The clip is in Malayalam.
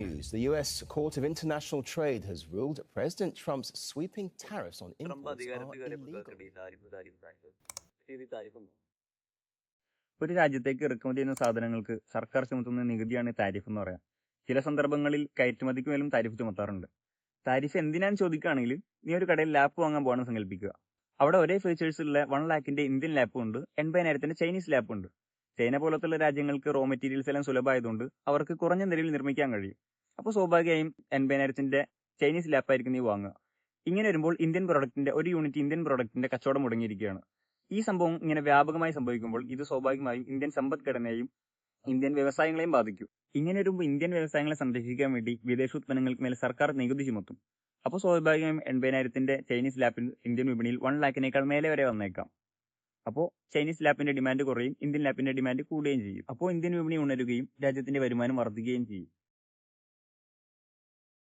News. The U.S. Court of International Trade has ruled President Trump's sweeping tariffs on imports are illegal. ഒരു രാജ്യത്തേക്ക് ഇറക്കുമതി ചെയ്യുന്ന സാധനങ്ങൾക്ക് സർക്കാർ ചുമത്തുന്ന നികുതിയാണ് താരിഫ് എന്ന് പറയാം. ചില സന്ദർഭങ്ങളിൽ കയറ്റുമതിക്ക് മേലും താരിഫ് ചുമത്താറുണ്ട്. താരിഫ് എന്തിനാന്ന് ചോദിക്കുകയാണെങ്കിൽ, നീ ഒരു കടയിൽ ലാപ്പ് വാങ്ങാൻ പോകണമെന്ന് സങ്കല്പിക്കുക. അവിടെ ഒരേ ഫീച്ചേഴ്സ് ഉള്ള 1 lakhന്റെ ഇന്ത്യൻ ലാപ്പും ഉണ്ട്, 80,000ന്റെ ചൈനീസ് ലാപ്പും ഉണ്ട്. ചൈന പോലത്തുള്ള രാജ്യങ്ങൾക്ക് റോ മെറ്റീരിയൽസ് എല്ലാം സുലഭമായതുകൊണ്ട് അവർക്ക് കുറഞ്ഞ നിലയിൽ നിർമ്മിക്കാൻ കഴിയും. അപ്പോൾ സ്വാഭാവികമായും 80,000ന്റെ ചൈനീസ് ലാപ്പായിരിക്കും നീ വാങ്ങുക. ഇങ്ങനെ വരുമ്പോൾ ഇന്ത്യൻ പ്രൊഡക്റ്റിന്റെ ഒരു യൂണിറ്റ് ഇന്ത്യൻ പ്രൊഡക്റ്റിന്റെ കച്ചവടം മുടങ്ങിയിരിക്കുകയാണ്. ഈ സംഭവം ഇങ്ങനെ വ്യാപകമായി സംഭവിക്കുമ്പോൾ ഇത് സ്വാഭാവികമായും ഇന്ത്യൻ സമ്പദ്ഘടനയെയും ഇന്ത്യൻ വ്യവസായങ്ങളെയും ബാധിക്കും. ഇങ്ങനെ വരുമ്പോൾ ഇന്ത്യൻ വ്യവസായങ്ങളെ സംരക്ഷിക്കാൻ വേണ്ടി വിദേശ ഉത്പന്നങ്ങൾക്ക് മേലെ സർക്കാർ നികുതി ചുമത്തും. അപ്പോൾ സ്വാഭാവികമായും 80,000ന്റെ ചൈനീസ് ലാപ്പിൽ ഇന്ത്യൻ വിപണിയിൽ 1 lakhനേക്കാൾ മേലെ വരെ വന്നേക്കാം. അപ്പോൾ ചൈനീസ് ലാപ്പിന്റെ ഡിമാൻഡ് കുറയും, ഇന്ത്യൻ ലാപ്പിന്റെ ഡിമാൻഡ് കൂടുകയും ചെയ്യും. അപ്പോൾ ഇന്ത്യൻ വിപണി ഉണരുകയും രാജ്യത്തിന്റെ വരുമാനം വർദ്ധിക്കുകയും ചെയ്യും.